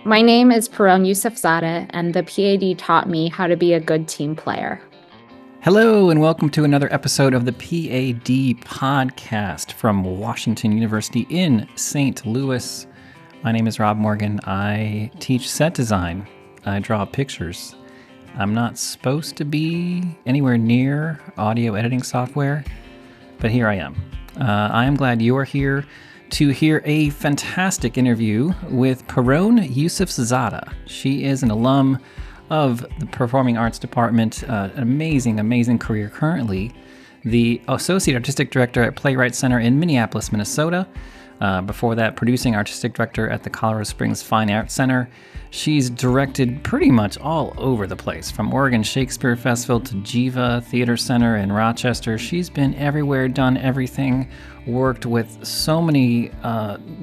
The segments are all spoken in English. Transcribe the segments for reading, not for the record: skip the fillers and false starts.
My name is Pirronne Yousefzadeh, and the PAD taught me how to be a good team player. Hello, and welcome to another episode of the PAD podcast from Washington University in St. Louis. My name is Rob Morgan. I teach set design. I draw pictures. I'm not supposed to be anywhere near audio editing software, but here I am. I am glad you're here to hear a fantastic interview with Pirronne Yousefzadeh. She is an alum of the Performing Arts Department, an amazing career currently. The Associate Artistic Director at Playwright Center in Minneapolis, Minnesota. Before that, Producing Artistic Director at the Colorado Springs Fine Arts Center. She's directed pretty much all over the place, from Oregon Shakespeare Festival to Jiva Theater Center in Rochester. She's been everywhere, done everything, worked with so many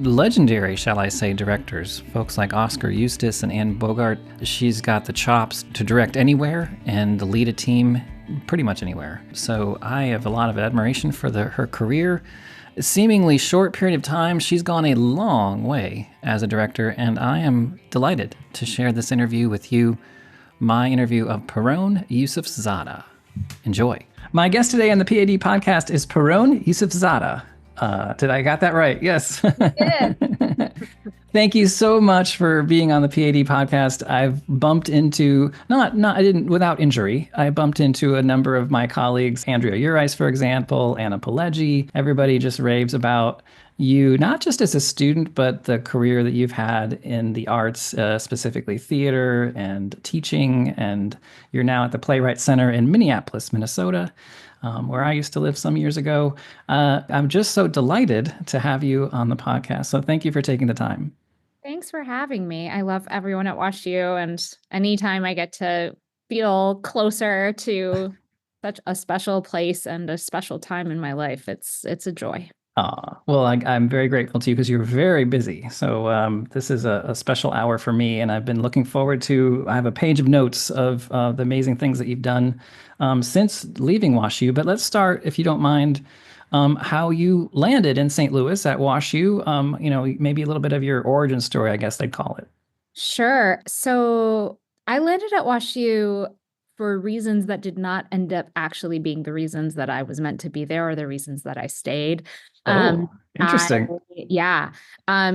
legendary, shall I say, directors, folks like Oscar Eustis and Anne Bogart. She's got the chops to direct anywhere and lead a team pretty much anywhere. So I have a lot of admiration for her career. Seemingly short period of time, she's gone a long way as a director, and I am delighted to share this interview with you, my interview of Pirronne Yousefzadeh. Enjoy. My guest today on the PAD podcast is Pirronne Yousefzadeh. Did I got that right? Yes. Yeah. Thank you so much for being on the PAD podcast. I've bumped into, I didn't, without injury, I bumped into a number of my colleagues, Andrea Urais, for example, Anna Pileggi. Everybody just raves about you, not just as a student, but the career that you've had in the arts, specifically theater and teaching. And you're now at the Playwright Center in Minneapolis, Minnesota, where I used to live some years ago. I'm just so delighted to have you on the podcast. So thank you for taking the time. Thanks for having me. I love everyone at WashU, and anytime I get to feel closer to such a special place and a special time in my life, it's a joy. Well, I'm very grateful to you because you're very busy. So this is a special hour for me, and I've been looking forward to. I have a page of notes of the amazing things that you've done since leaving WashU. But let's start, if you don't mind, how you landed in St. Louis at WashU. Maybe a little bit of your origin story, I guess they'd call it. Sure. So I landed at WashU for reasons that did not end up actually being the reasons that I was meant to be there or the reasons that I stayed. Oh, interesting. Yeah.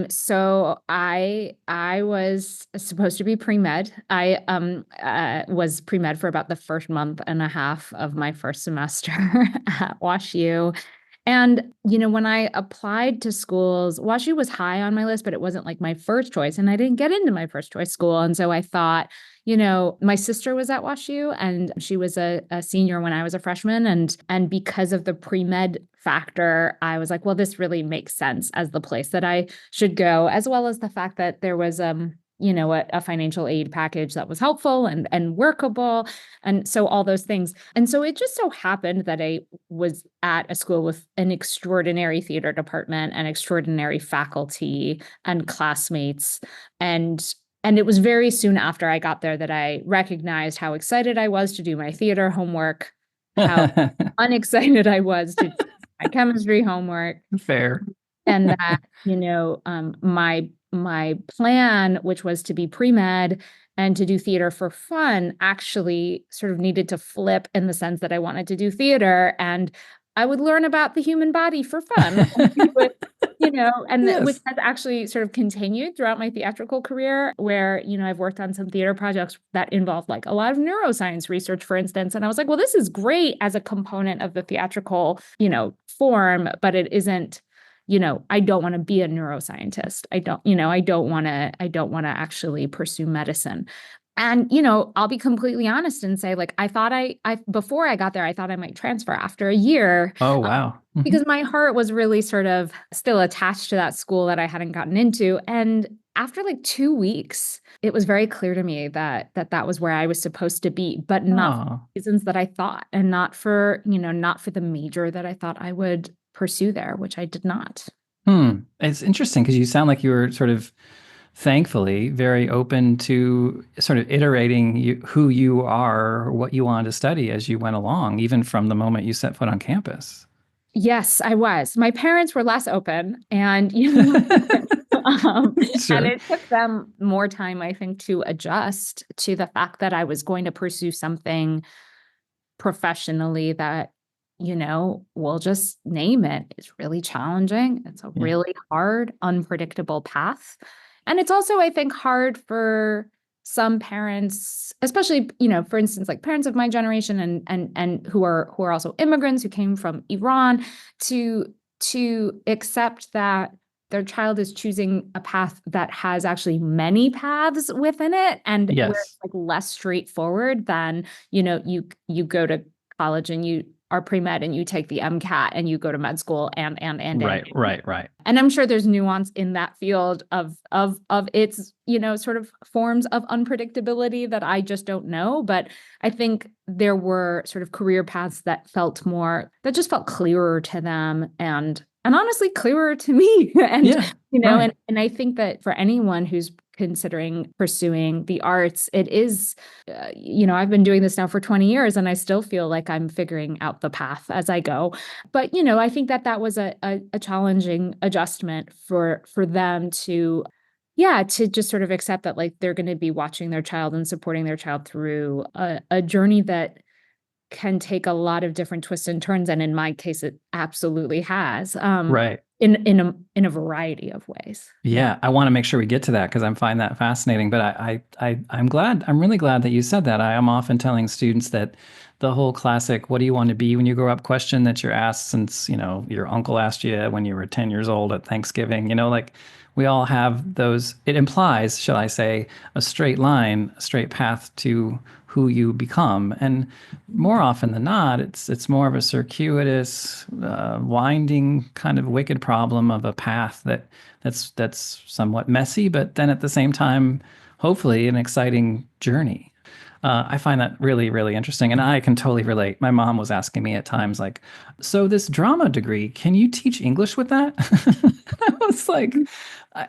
So I was supposed to be pre-med. I was pre-med for about the first month and a half of my first semester at WashU. And, when I applied to schools, WashU was high on my list, but it wasn't like my first choice. And I didn't get into my first choice school. And so I thought, my sister was at WashU and she was a senior when I was a freshman. And because of the pre-med factor, I was like, well, this really makes sense as the place that I should go, as well as the fact that there was a financial aid package that was helpful and workable. And so all those things. And so it just so happened that I was at a school with an extraordinary theater department and extraordinary faculty and classmates. And it was very soon after I got there that I recognized how excited I was to do my theater homework, how unexcited I was to do my chemistry homework. Fair. And that, my plan, which was to be pre-med and to do theater for fun, actually sort of needed to flip in the sense that I wanted to do theater and I would learn about the human body for fun. Yes. Which has actually sort of continued throughout my theatrical career where, I've worked on some theater projects that involve like a lot of neuroscience research, for instance. And I was like, well, this is great as a component of the theatrical, form, but it isn't, I don't want to be a neuroscientist. I don't want to actually pursue medicine. And, I'll be completely honest and say, like, I thought before I got there, I thought I might transfer after a year. Oh, wow. Because my heart was really sort of still attached to that school that I hadn't gotten into. And after like 2 weeks, it was very clear to me that was where I was supposed to be, but not for the reasons that I thought, and not for the major that I thought I would pursue there, which I did not. It's interesting because you sound like you were sort of, thankfully, very open to sort of iterating who you are, what you wanted to study as you went along, even from the moment you set foot on campus. Yes, I was. My parents were less open, and And Sure. it took them more time, I think, to adjust to the fact that I was going to pursue something professionally that, we'll just name it. It's really challenging. It's a Yeah. really hard, unpredictable path. And it's also, I think, hard for some parents, especially, for instance, like parents of my generation and who are also immigrants who came from Iran to accept that their child is choosing a path that has actually many paths within it and where it's Yes. like less straightforward than, you go to college and you are pre-med and you take the MCAT and you go to med school and. Right, right, right. And I'm sure there's nuance in that field of its, sort of forms of unpredictability that I just don't know. But I think there were sort of career paths that just felt clearer to them and honestly clearer to me. And, Yeah, right. and I think that for anyone who's considering pursuing the arts, it is, I've been doing this now for 20 years and I still feel like I'm figuring out the path as I go. But, I think that was a challenging adjustment for them to, yeah, to just sort of accept that like they're going to be watching their child and supporting their child through a journey that can take a lot of different twists and turns. And in my case, it absolutely has, Right. in a variety of ways. Yeah. Yeah, I want to make sure we get to that because I find that fascinating. But I'm glad, I'm really glad that you said that. I am often telling students that the whole classic, what do you want to be when you grow up question that you're asked since, your uncle asked you when you were 10 years old at Thanksgiving, like we all have those, it implies, shall I say, a straight line, a straight path to who you become. And more often than not, it's more of a circuitous, winding kind of wicked problem of a path that's somewhat messy, but then at the same time, hopefully, an exciting journey. I find that really, really interesting. And I can totally relate. My mom was asking me at times, like, so this drama degree, can you teach English with that? I was like,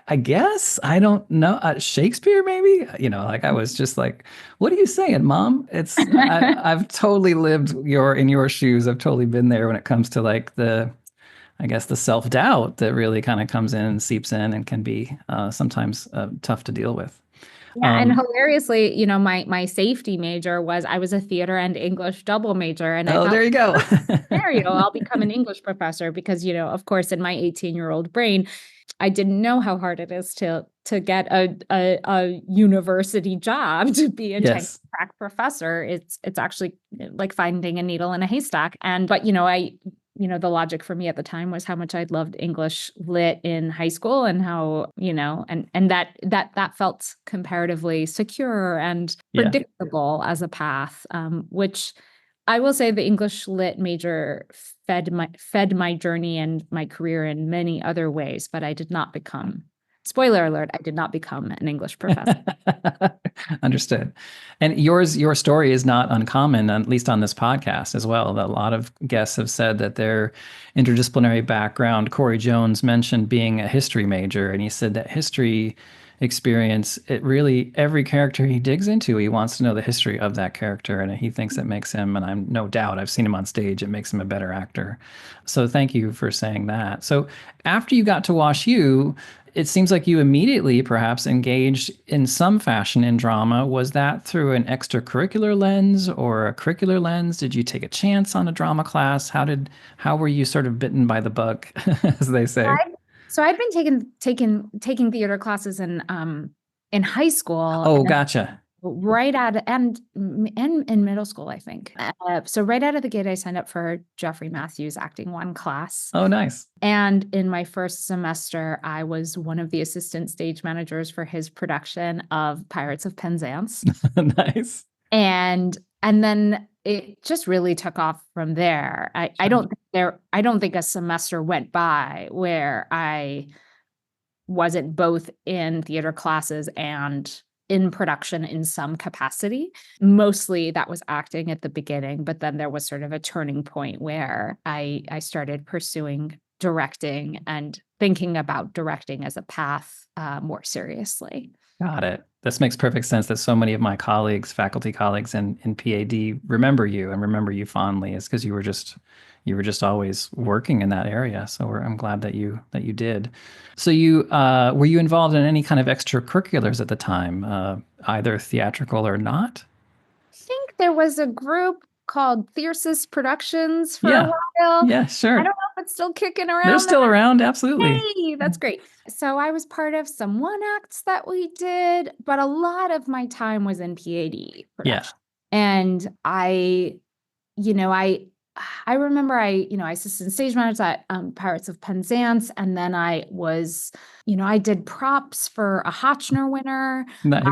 I guess. I don't know. Shakespeare, maybe? Like I was just like, what are you saying, Mom? I've totally lived in your shoes. I've totally been there when it comes to like I guess the self-doubt that really kind of comes in and seeps in and can be sometimes tough to deal with. Yeah, and Um, hilariously, my safety major was I was a theater and English double major, and I oh, thought there you go. scenario, I'll become an English professor because, of course, in my 18-year-old brain, I didn't know how hard it is to get a university job to be a tenure Yes. track professor. It's actually like finding a needle in a haystack. But the logic for me at the time was how much I'd loved English lit in high school and how, and that felt comparatively secure and Yeah. predictable as a path, which I will say the English lit major fed my journey and my career in many other ways, but I did not become, spoiler alert, I did not become an English professor. Understood. And your story is not uncommon, at least on this podcast as well. A lot of guests have said that their interdisciplinary background. Corey Jones mentioned being a history major, and he said that history experience, it really, every character he digs into, he wants to know the history of that character, and he thinks it makes him, and I'm no doubt, I've seen him on stage, it makes him a better actor. So thank you for saying that. So after you got to Wash U, it seems like you immediately perhaps engaged in some fashion in drama. Was that through an extracurricular lens or a curricular lens? Did you take a chance on a drama class? How were you sort of bitten by the bug, as they say? So I'd been taking theater classes in high school Oh, and gotcha. right out and in middle school, I think. So right out of the gate, I signed up for Jeffrey Matthews Acting One class. Oh, nice. And in my first semester, I was one of the assistant stage managers for his production of Pirates of Penzance. Nice. And then it just really took off from there. Sure. I don't think a semester went by where I wasn't both in theater classes and in production in some capacity. Mostly that was acting at the beginning, but then there was sort of a turning point where I started pursuing directing and thinking about directing as a path more seriously. Got it. This makes perfect sense that so many of my colleagues, faculty colleagues in PAD remember you and remember you fondly is because you were just always working in that area. So I'm glad that you did. So you were you involved in any kind of extracurriculars at the time, either theatrical or not? Think there was a group called Thyrsis Productions for a Yeah. while. Yeah, I don't sure. know if it's still kicking They're around. still around, absolutely. Hey, that's great. So I was part of some one acts that we did, but a lot of my time was in PAD Yeah. production. And you know, I remember I assisted stage managers at Pirates of Penzance, and then I did props for a Hotchner winner. Nice.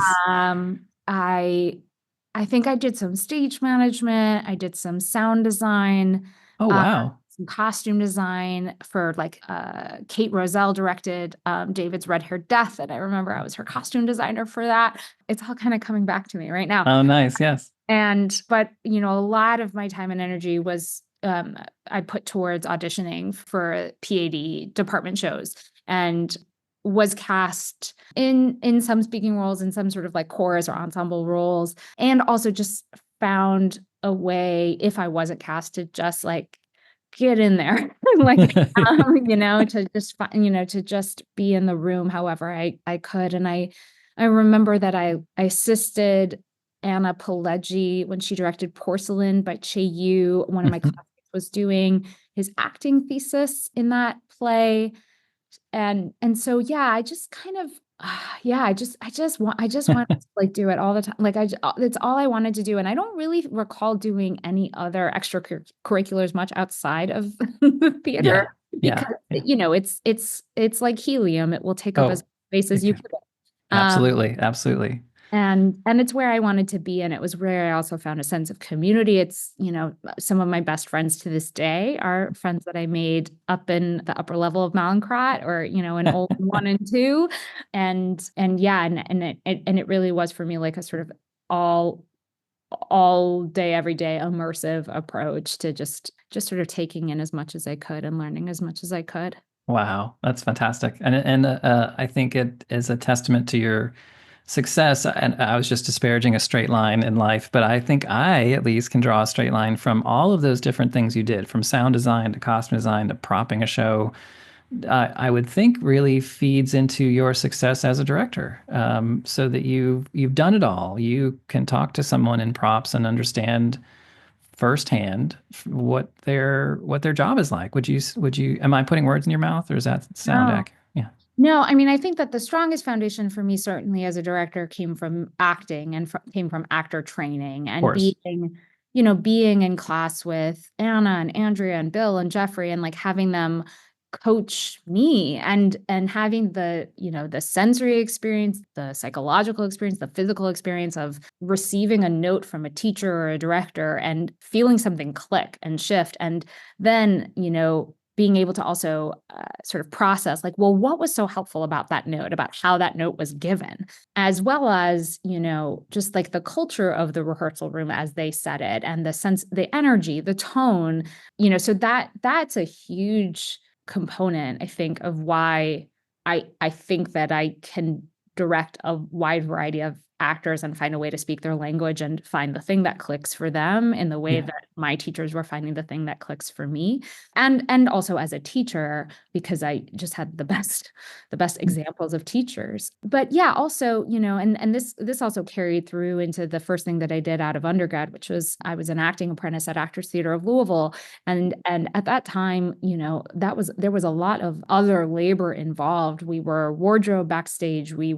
I think I did some stage management. I did some sound design, Oh, uh, wow. some costume design for like Kate Roselle directed David's Red Hair Death, and I remember I was her costume designer for that. It's all kind of coming back to me right now. Oh, nice. Yes. But a lot of my time and energy was I put towards auditioning for PAD department shows and was cast in some speaking roles, in some sort of like chorus or ensemble roles, and also just found a way, if I wasn't cast, to just like get in there, like to just be in the room however I could. And I remember that I assisted Anna Pileggi when she directed Porcelain by Che Yu. One of my classmates was doing his acting thesis in that play. And so yeah, I just kind of yeah, I just want to like do it all the time. Like it's all I wanted to do. And I don't really recall doing any other extracurriculars much outside of the theater Yeah. Yeah. because Yeah. it's like helium. It will take up as Oh, much space as it you can. give it. Um, Absolutely. Absolutely. and it's where I wanted to be, and it was where I also found a sense of community. It's, some of my best friends to this day are friends that I made up in the upper level of Mallinckrodt, or in Old 1 and 2. And yeah, and it really was for me like a sort of all all day every day immersive approach to just sort of taking in as much as I could and learning as much as I could. Wow, that's fantastic. And I think it is a testament to your success. And I was just disparaging a straight line in life, but I think I at least can draw a straight line from all of those different things you did, from sound design to costume design to propping a show. I would think really feeds into your success as a director, so that you've done it all. You can talk to someone in props and understand firsthand what their job is like. Would you am I putting words in your mouth, or does that sound No. accurate? Yeah, of No, I mean, I think that the strongest foundation for me, certainly as a director, came from acting and came from actor training and course. being in class with Anna and Andrea and Bill and Jeffrey, and like having them coach me, and having the sensory experience, the psychological experience, the physical experience of receiving a note from a teacher or a director and feeling something click and shift, and then being able to also sort of process like, well, what was so helpful about that note, about how that note was given, as well as just like the culture of the rehearsal room as they set it, and the sense, the energy, the tone, so that's a huge component, I think, of why I think that I can direct a wide variety of actors and find a way to speak their language and find the thing that clicks for them in the way Yeah. that my teachers were finding the thing that clicks for me. And also as a teacher, because I just had the best examples of teachers. But yeah, also, and this also carried through into the first thing that I did out of undergrad, which was I was an acting apprentice at Actors Theater of Louisville. And at that time, there was a lot of other labor involved. We were wardrobe backstage. We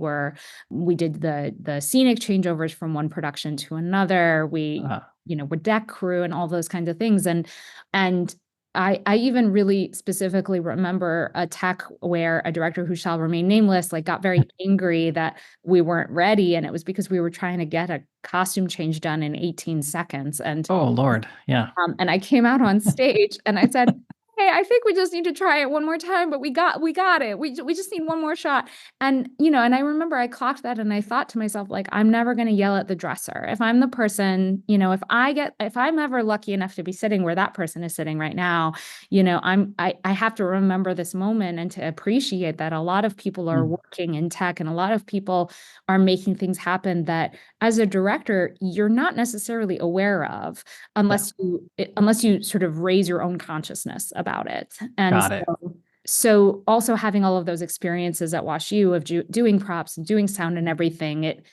did the scenic changeovers from one production to another. We, Uh, were deck crew and all those kinds of things. And I even really specifically remember a tech where a director who shall remain nameless like got very angry that we weren't ready, and it was because we were trying to get a costume change done in 18 seconds. oh Lord. Yeah. And I came out on stage and I said, okay, I think we just need to try it one more time, but we got it. We just need one more shot. And and I remember I clocked that and I thought to myself, like, I'm never going to yell at the dresser. If I'm the person, if I'm ever lucky enough to be sitting where that person is sitting right now, I have to remember this moment and to appreciate that a lot of people are Mm. working in tech and a lot of people are making things happen that as a director, you're not necessarily aware of Yeah, unless you sort of raise your own consciousness about it. And got it. so also having all of those experiences at WashU of doing props and doing sound and everything, it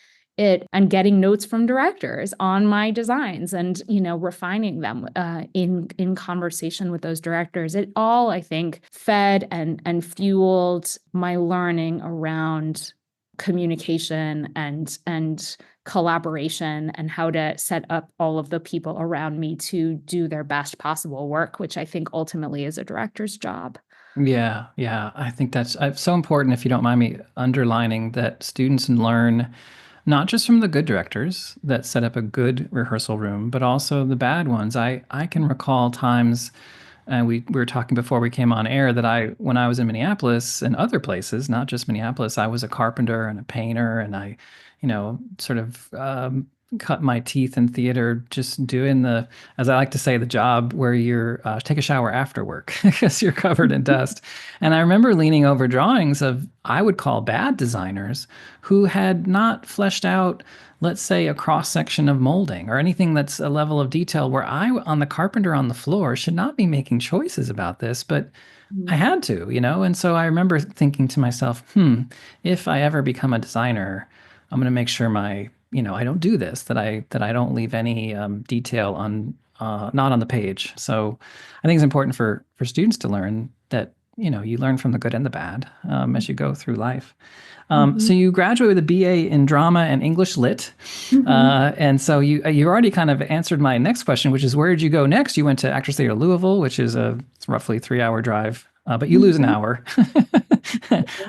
and getting notes from directors on my designs and refining them in conversation with those directors, it all, I think, fed and fueled my learning around communication and collaboration and how to set up all of the people around me to do their best possible work, which I think ultimately is a director's job. Yeah, yeah. I think that's so important, if you don't mind me underlining, that students learn not just from the good directors that set up a good rehearsal room, but also the bad ones. I can recall times, and we were talking before we came on air, that when I was in Minneapolis and other places, not just Minneapolis, I was a carpenter and a painter, and I, sort of cut my teeth in theater, just doing as I like to say, the job where you're take a shower after work because you're covered in dust. And I remember leaning over drawings of, I would call, bad designers who had not fleshed out, let's say, a cross section of molding or anything that's a level of detail where I, on the carpenter on the floor, should not be making choices about this, but I Mhm. had to, And so I remember thinking to myself, if I ever become a designer, I'm going to make sure I don't do this, that I don't leave any detail on, not on the page. So I think it's important for students to learn that, you learn from the good and the bad as you go through life. So Mhm. you graduated with a BA in drama and English lit. Mhm. And so you already kind of answered my next question, which is, where did you go next? You went to Actors Theater Louisville, which is a roughly 3 hour drive, but you lose an Mhm. hour,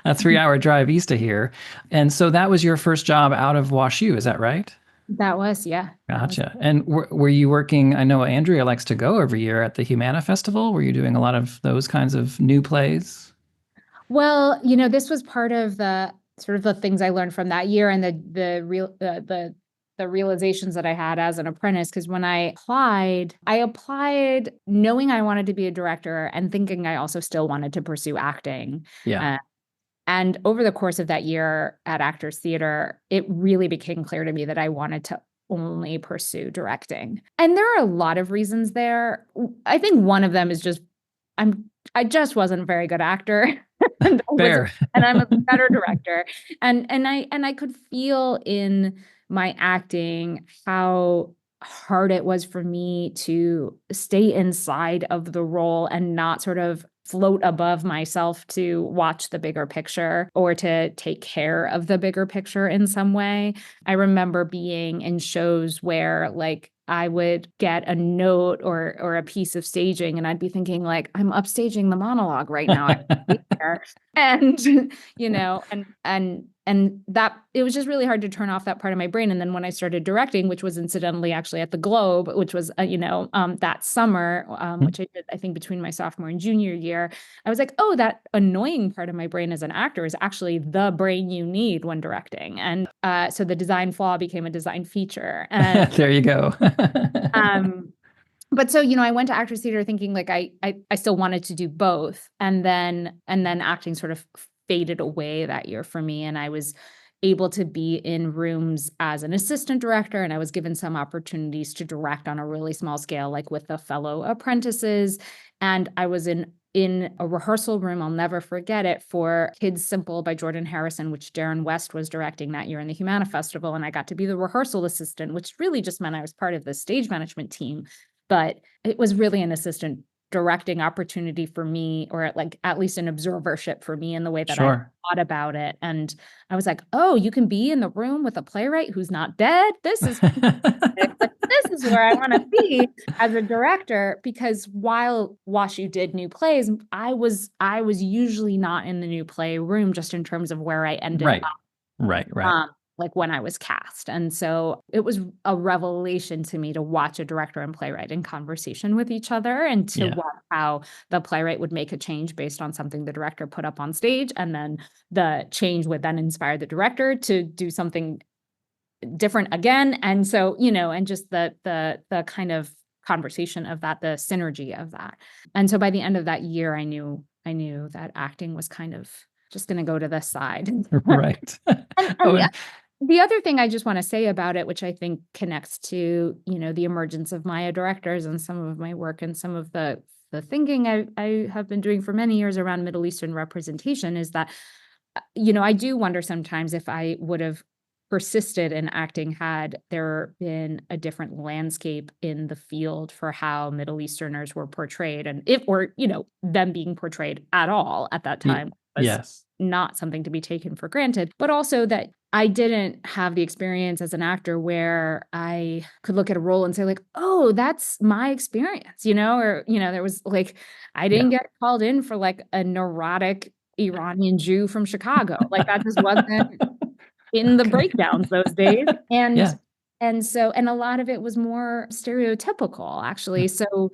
a 3 hour drive east of here. And so that was your first job out of WashU, is that right? That was, yeah, that was. Gotcha. And were you working? I know Andrea likes to go every year at the Humana Festival. Were you doing a lot of those kinds of new plays? Well, this was part of the sort of the things I learned from that year and the realizations that I had as an apprentice. Because when I applied knowing I wanted to be a director and thinking I also still wanted to pursue acting. Yeah. Uh, and over the course of that year at Actors Theater, it really became clear to me that I wanted to only pursue directing. And there are a lot of reasons there. I think one of them is just I'm I just wasn't a very good actor and Fair. I'm a better director. And I could feel in my acting how hard it was for me to stay inside of the role and not sort of float above myself to watch the bigger picture or to take care of the bigger picture in some way. I remember being in shows where like I would get a note or a piece of staging and I'd be thinking like I'm upstaging the monologue right now. I can't be there. And and that it was just really hard to turn off that part of my brain. And then when I started directing, which was incidentally actually at the Globe, which was that summer, which I did I think between my sophomore and junior year, I was like, oh, that annoying part of my brain as an actor is actually the brain you need when directing. And so the design flaw became a design feature. And There you go. um, but so I went to Actors Theater thinking like I still wanted to do both, and then acting sort of faded away that year for me, and I was able to be in rooms as an assistant director, and I was given some opportunities to direct on a really small scale, like with the fellow apprentices, and I was in a rehearsal room, I'll never forget it, for Kids Simple by Jordan Harrison, which Darren West was directing that year in the Humana Festival. And I got to be the rehearsal assistant, which really just meant I was part of the stage management team. But it was really an assistant directing opportunity for me, or like at least an observership for me in the way that I Sure. thought about it. And I was like, oh, you can be in the room with a playwright who's not dead. This is like this is where I want to be as a director, because while WashU did new plays, I was usually not in the new play room just in terms of where I ended Right. Right. Right. like when I was cast. And so it was a revelation to me to watch a director and playwright in conversation with each other, and to Yeah. watch how the playwright would make a change based on something the director put up on stage. And then the change would then inspire the director to do something different again. And so, and just the kind of conversation of that, the synergy of that. And so by the end of that year, I knew that acting was kind of just going to go to the side. Right. Oh, And and the other thing I just want to say about it, which I think connects to, the emergence of Maya directors and some of my work and some of the thinking I have been doing for many years around Middle Eastern representation, is that, I do wonder sometimes if I would have persisted in acting had there been a different landscape in the field for how Middle Easterners were portrayed, and if, or, them being portrayed at all at that time was yes. not something to be taken for granted, but also that I didn't have the experience as an actor where I could look at a role and say like, "Oh, that's my experience," or, there was like, I Yeah. didn't get called in for like a neurotic Iranian Jew from Chicago. Like that just wasn't in the Okay. breakdowns those days. And Yeah. a lot of it was more stereotypical, actually. So,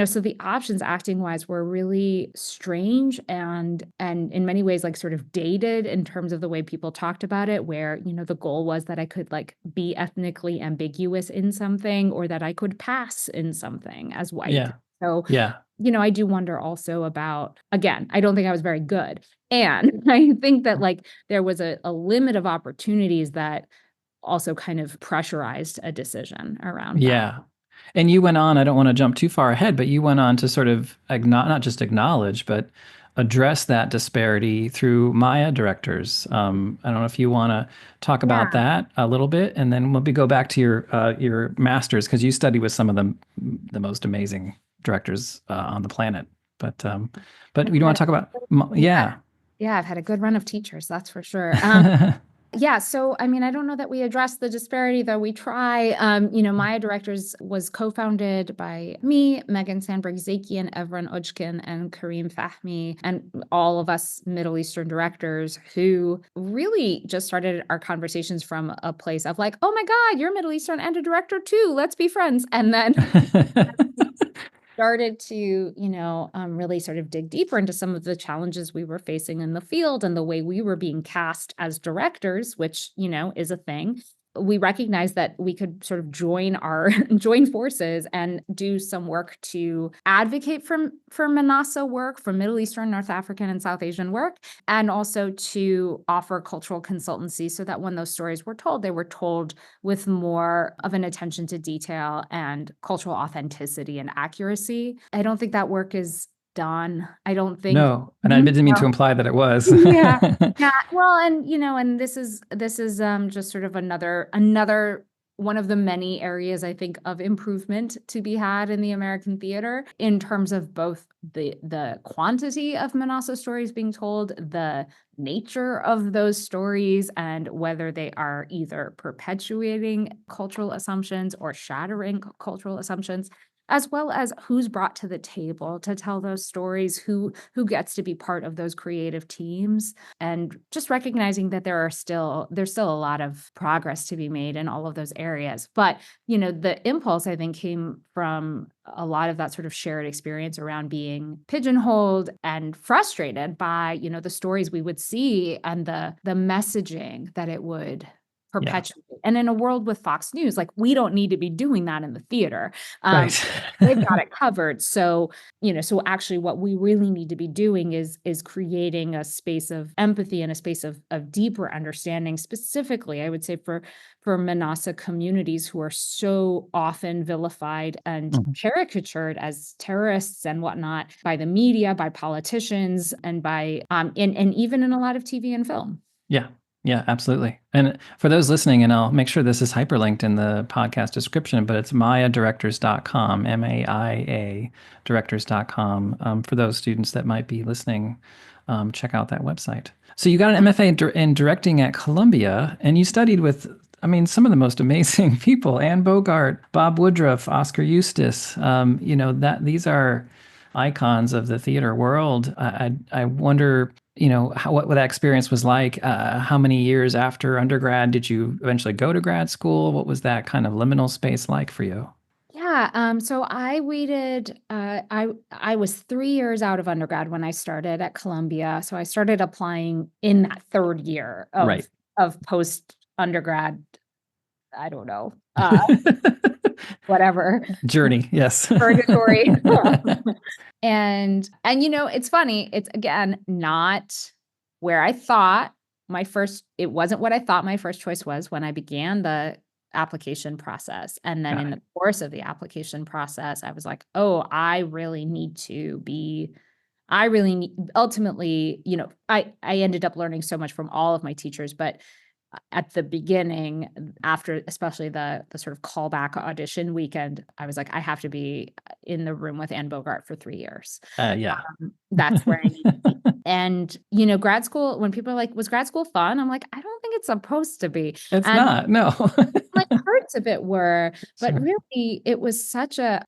so the options acting wise were really strange, and in many ways like sort of dated in terms of the way people talked about it, where, the goal was that I could like be ethnically ambiguous in something, or that I could pass in something as white. Yeah. So, Yeah. I do wonder also about, again, I don't think I was very good. And I think that like there was a limit of opportunities that also kind of pressurized a decision around that. Yeah. And you went on, I don't want to jump too far ahead, but you went on to sort of not just acknowledge, but address that disparity through Maya directors. I don't know if you want to talk about Yeah. that a little bit, and then maybe go back to your masters, because you studied with some of the most amazing directors on the planet. But I've we don't had want to talk about, yeah. yeah. Yeah, I've had a good run of teachers, that's for sure. Yeah, so I mean, I don't know that we address the disparity, though we try. Maya Directors was co-founded by me, Megan Sandberg-Zakian, Evren Ojkin, and Kareem Fahmy, and all of us Middle Eastern directors who really just started our conversations from a place of like, oh my God, you're Middle Eastern and a director too. Let's be friends. And then started to, really sort of dig deeper into some of the challenges we were facing in the field and the way we were being cast as directors, which, is a thing. We recognized that we could sort of join forces and do some work to advocate for Manasa work, for Middle Eastern, North African, and South Asian work, and also to offer cultural consultancy so that when those stories were told, they were told with more of an attention to detail and cultural authenticity and accuracy. I don't think that work is done. I don't think. No, and I didn't mean to imply that it was. Yeah. Yeah. Well, and this is just sort of another one of the many areas I think of improvement to be had in the American theater, in terms of both the quantity of Manasa stories being told, the nature of those stories, and whether they are either perpetuating cultural assumptions or shattering cultural assumptions, as well as who's brought to the table to tell those stories, who gets to be part of those creative teams, and just recognizing that there's still a lot of progress to be made in all of those areas. But, the impulse I think came from a lot of that sort of shared experience around being pigeonholed and frustrated by, the stories we would see and the messaging that it would Yeah. perpetuate. And in a world with Fox News, like, we don't need to be doing that in the theater. Right. They've got it covered. So, so actually what we really need to be doing is creating a space of empathy and a space of deeper understanding, specifically, I would say, for Manasa communities who are so often vilified and Mhm. caricatured as terrorists and whatnot by the media, by politicians, and by and even in a lot of TV and film. Yeah. Yeah, absolutely. And for those listening, and I'll make sure this is hyperlinked in the podcast description, but it's mayadirectors.com, MAIA directors.com. For those students that might be listening, check out that website. So you got an MFA in directing at Columbia, and you studied with, I mean, some of the most amazing people: Anne Bogart, Bob Woodruff, Oscar Eustis. That these are icons of the theater world. I wonder, what that experience was like. How many years after undergrad did you eventually go to grad school? What was that kind of liminal space like for you? Yeah, so I waited, I was 3 years out of undergrad when I started at Columbia, so I started applying in that 3rd year Right. of post-undergrad, I don't know, whatever, Journey, yes. purgatory. And it's funny, it's again not where I thought it wasn't what I thought my first choice was when I began the application process. And then Got in it. the course of the application process, I was like, oh, I really need ultimately, I ended up learning so much from all of my teachers, but at the beginning, after especially the sort of callback audition weekend, I was like, I have to be in the room with Anne Bogart for 3 years. Yeah. That's where I need to be. And, grad school, when people are like, was grad school fun? I'm like, I don't think it's supposed to be. It's And not, no. like parts of it were, but Sure. really it was such a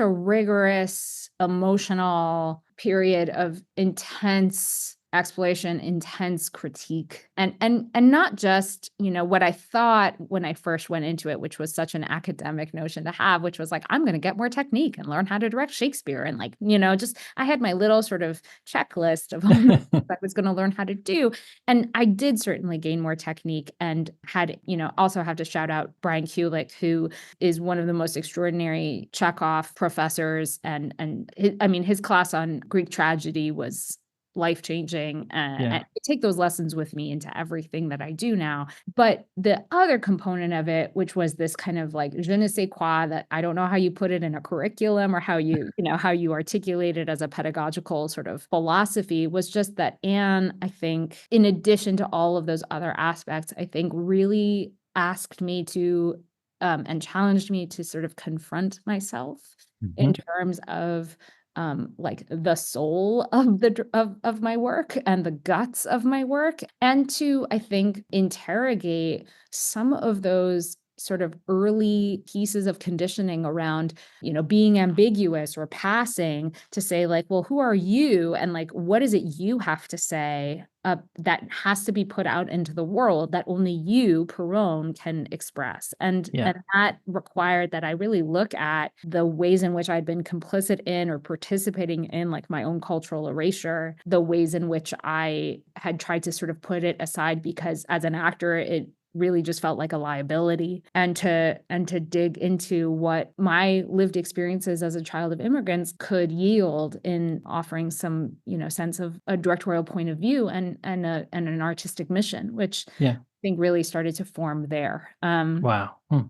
rigorous emotional period of intense exploration, intense critique. And not just, what I thought when I first went into it, which was such an academic notion to have, which was like, I'm going to get more technique and learn how to direct Shakespeare. And like, just I had my little sort of checklist of all the things I was going to learn how to do. And I did certainly gain more technique and had, also have to shout out Brian Kulick, who is one of the most extraordinary Chekhov professors. And his class on Greek tragedy was life-changing. And Yeah. I take those lessons with me into everything that I do now. But the other component of it, which was this kind of like je ne sais quoi, that I don't know how you put it in a curriculum or how you articulate it as a pedagogical sort of philosophy, was just that Anne, I think, in addition to all of those other aspects, I think really asked me to and challenged me to sort of confront myself in Mhm. terms of like the soul of of my work and the guts of my work, and to, I think, interrogate some of those sort of early pieces of conditioning around, being ambiguous or passing, to say like, well, who are you? And like, what is it you have to say that has to be put out into the world that only you, Pirronne, can express? Yeah. And that required that I really look at the ways in which I'd been complicit in or participating in like my own cultural erasure, the ways in which I had tried to sort of put it aside because as an actor, it really just felt like a liability, and to dig into what my lived experiences as a child of immigrants could yield in offering some, sense of a directorial point of view and an artistic mission, which Yeah. I think really started to form there. Wow. Hmm. Um,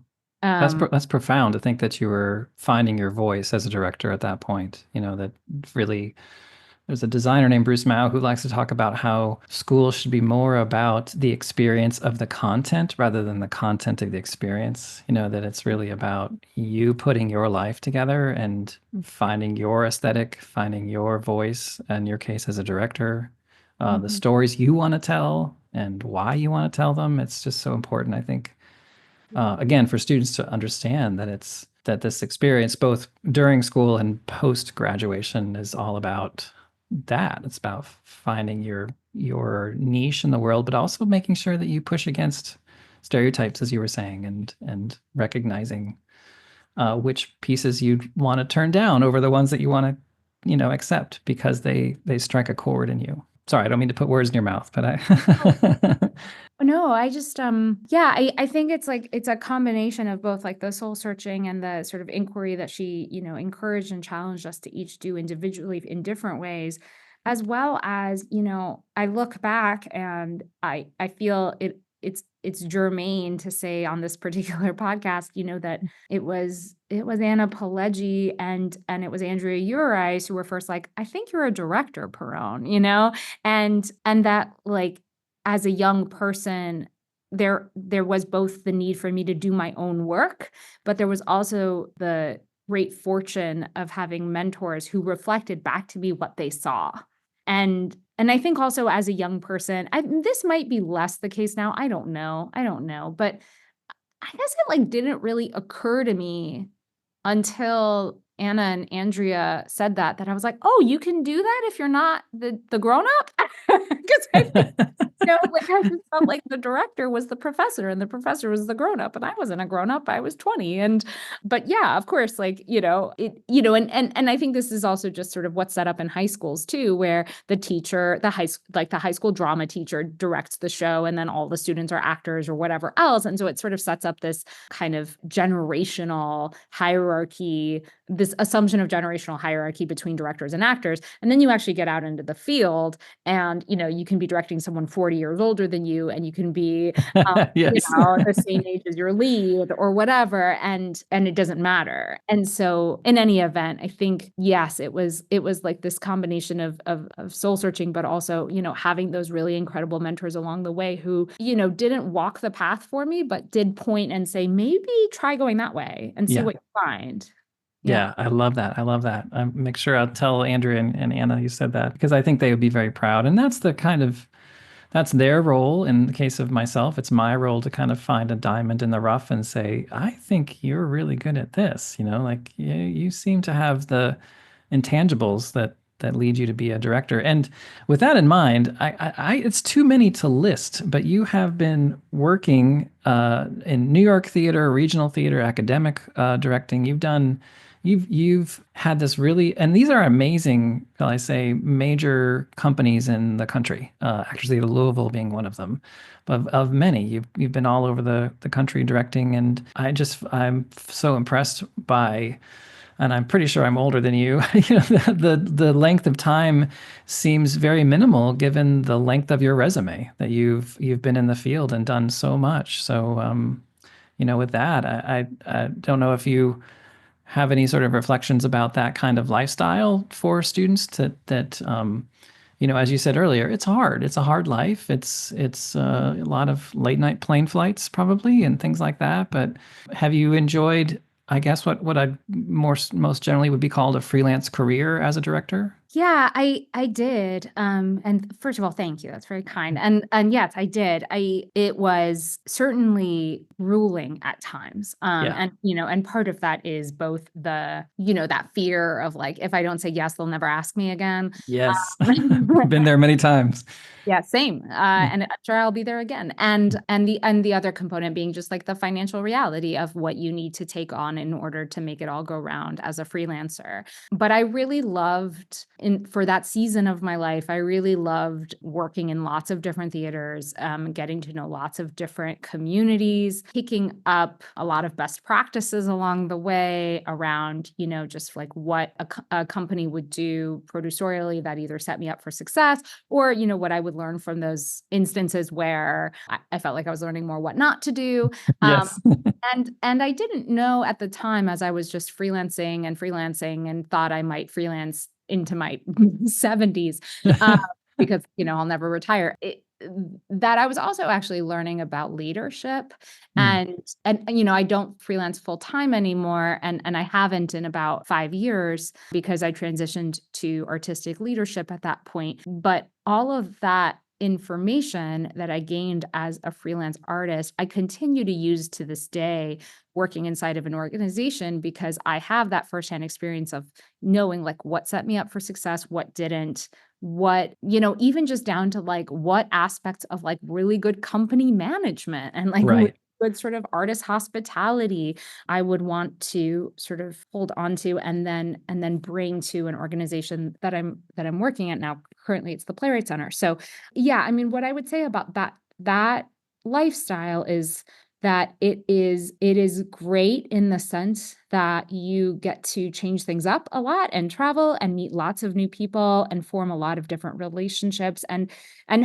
That's profound to think that you were finding your voice as a director at that point. That really there's a designer named Bruce Mao who likes to talk about how school should be more about the experience of the content rather than the content of the experience. That it's really about you putting your life together and finding your aesthetic, finding your voice, in your case as a director, the mhm. stories you want to tell and why you want to tell them. It's just so important, I think, again, for students to understand that this experience, both during school and post graduation, is all about that. It's about finding your niche in the world, but also making sure that you push against stereotypes, as you were saying, and recognizing which pieces you'd want to turn down over the ones that you want to, accept because they strike a chord in you. Sorry, I don't mean to put words in your mouth, but I. No, I just yeah, I think it's like it's a combination of both like the soul searching and the sort of inquiry that she, encouraged and challenged us to each do individually in different ways, as well as, I look back and I feel it's germane to say on this particular podcast, that it was Anna Pileggi and it was Andrea Urice who were first like, I think you're a director, Pirronne, and that like as a young person, there was both the need for me to do my own work, but there was also the great fortune of having mentors who reflected back to me what they saw. And I think also as a young person, this might be less the case now. I don't know, but I guess it like didn't really occur to me until Anna and Andrea said that I was like, oh, you can do that if you're not the grown up? Because I think, like I just felt like the director was the professor and the professor was the grown up, and I wasn't a grown up. I was 20. But yeah, of course, like, and I think this is also just sort of what's set up in high schools too, where the teacher, the high school drama teacher directs the show, and then all the students are actors or whatever else. And so it sort of sets up this kind of generational hierarchy, this assumption of generational hierarchy between directors and actors. And then you actually get out into the field and, you can be directing someone 40 years older than you, and you can be, Yes. the same age as your lead or whatever. And it doesn't matter. And so in any event, I think, yes, it was like this combination of soul searching, but also, having those really incredible mentors along the way who, didn't walk the path for me, but did point and say, maybe try going that way and see Yeah. what you find. Yeah. Yeah, I love that. I love that. I make sure I'll tell Andrea and Anna you said that because I think they would be very proud. And that's their role. In the case of myself, it's my role to kind of find a diamond in the rough and say, I think you're really good at this. Like you seem to have the intangibles that lead you to be a director. And with that in mind, it's too many to list, but you have been working in New York theater, regional theater, academic directing. You've had this really, and these are amazing, shall I say, major companies in the country. Actually, Louisville being one of them, of many. You've been all over the country directing, and I'm so impressed by, and I'm pretty sure I'm older than you. The length of time seems very minimal given the length of your resume that you've been in the field and done so much. So, with that, I don't know if you have any sort of reflections about that kind of lifestyle for students as you said earlier, it's hard. It's a hard life. It's a lot of late night plane flights probably and things like that. But have you enjoyed, I guess, what I most generally would be called a freelance career as a director? Yeah, I did. And first of all, thank you. That's very kind. And yes, I did. It was certainly grueling at times. Yeah. And part of that is both that fear of like, if I don't say yes, they'll never ask me again. Yes. Um, Been there many times. Yeah, same. Yeah. And I'm sure I'll be there again. And the other component being just like the financial reality of what you need to take on in order to make it all go round as a freelancer. But I really loved for that season of my life, I really loved working in lots of different theaters, getting to know lots of different communities, picking up a lot of best practices along the way around, just like what a company would do producerially that either set me up for success or, what I would learn from those instances where I felt like I was learning more what not to do. Um, Yes. and I didn't know at the time, as I was just freelancing and thought I might freelance into my 70s, because, I'll never retire. That I was also actually learning about leadership Mm. and I don't freelance full time anymore. And I haven't in about 5 years because I transitioned to artistic leadership at that point. But all of that information that I gained as a freelance artist, I continue to use to this day working inside of an organization because I have that firsthand experience of knowing like what set me up for success, what didn't, what, even just down to like what aspects of like really good company management and like really Right. good sort of artist hospitality I would want to sort of hold on to and then bring to an organization that I'm working at now. Currently it's the Playwright Center. So yeah, I mean, what I would say about that lifestyle is that it is great in the sense that you get to change things up a lot and travel and meet lots of new people and form a lot of different relationships and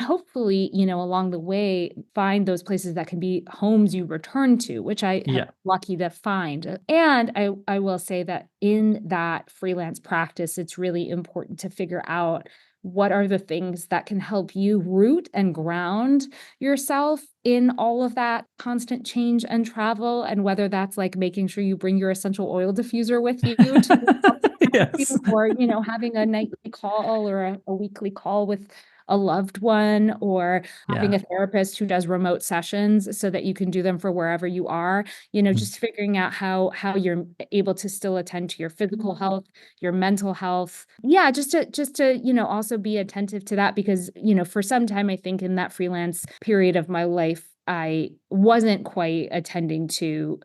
hopefully, along the way find those places that can be homes you return to, which I have Yeah. lucky to find. And I will say that in that freelance practice, it's really important to figure out what are the things that can help you root and ground yourself in all of that constant change and travel, and whether that's like making sure you bring your essential oil diffuser with you to Yes. or having a nightly call or a weekly call with a loved one, or having Yeah. a therapist who does remote sessions so that you can do them for wherever you are. Just figuring out how you're able to still attend to your physical health, your mental health. Yeah, just to also be attentive to that, because for some time, I think in that freelance period of my life, I wasn't quite attending to,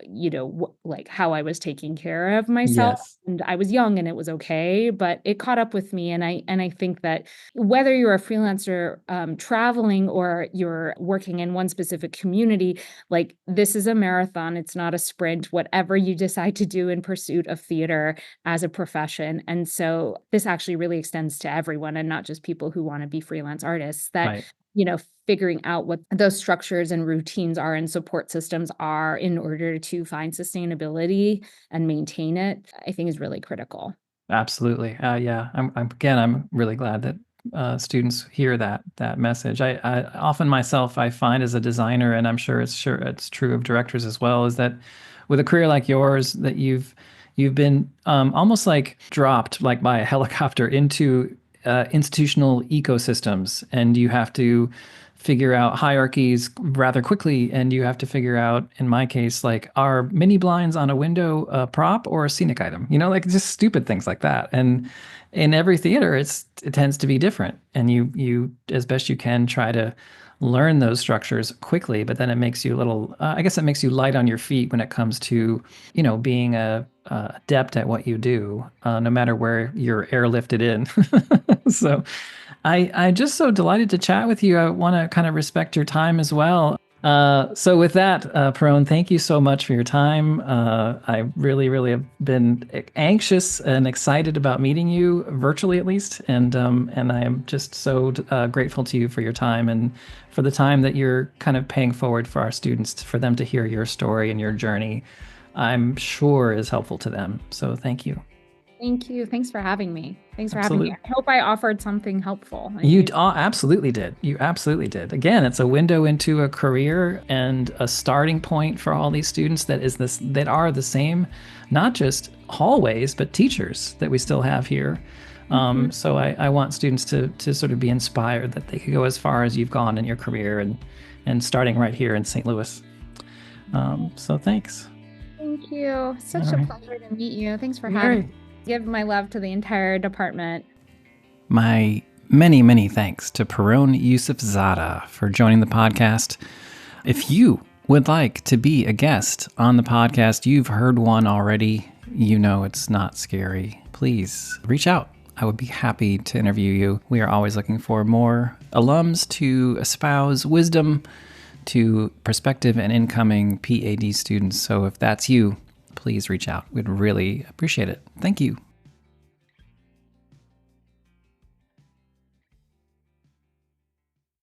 like how I was taking care of myself. Yes. And I was young and it was okay, but it caught up with me. And I think that whether you're a freelancer traveling, or you're working in one specific community, like, this is a marathon. It's not a sprint, whatever you decide to do in pursuit of theater as a profession. And so this actually really extends to everyone, and not just people who want to be freelance artists, that Right. figuring out what those structures and routines are and support systems are in order to find sustainability and maintain it, I think is really critical. Absolutely. Yeah. I'm really glad that students hear that message. I often myself I find as a designer, and I'm sure it's true of directors as well, is that with a career like yours, that you've been almost like dropped like by a helicopter into institutional ecosystems, and you have to figure out hierarchies rather quickly, and you have to figure out, in my case, like, are mini blinds on a window a prop or a scenic item, like just stupid things like that. And in every theater it tends to be different, and you as best you can try to learn those structures quickly, but then it makes you a little I guess it makes you light on your feet when it comes to being a adept at what you do, no matter where you're airlifted in. So I'm just so delighted to chat with you. I want to kind of respect your time as well. So with that, Pirronne, thank you so much for your time. I really, really have been anxious and excited about meeting you virtually, at least, and I am just so grateful to you for your time, and for the time that you're kind of paying forward for our students, for them to hear your story and your journey. I'm sure is helpful to them. So thank you. Thank you. Thanks for having me. Thanks for having me. Absolutely. I hope I offered something helpful. Absolutely did. You absolutely did. Again, it's a window into a career and a starting point for all these students that are the same, not just hallways, but teachers that we still have here. So I want students to sort of be inspired that they could go as far as you've gone in your career, and starting right here in St. Louis. So thanks. Thank you. Such All a right. pleasure to meet you. Thanks for All having right. me. Give my love to the entire department. My many, many thanks to Pirronne Yousefzadeh for joining the podcast. If you would like to be a guest on the podcast, you've heard one already, it's not scary, please reach out. I would be happy to interview you. We are always looking for more alums to espouse wisdom to prospective and incoming PAD students. So if that's you, please reach out. We'd really appreciate it. Thank you.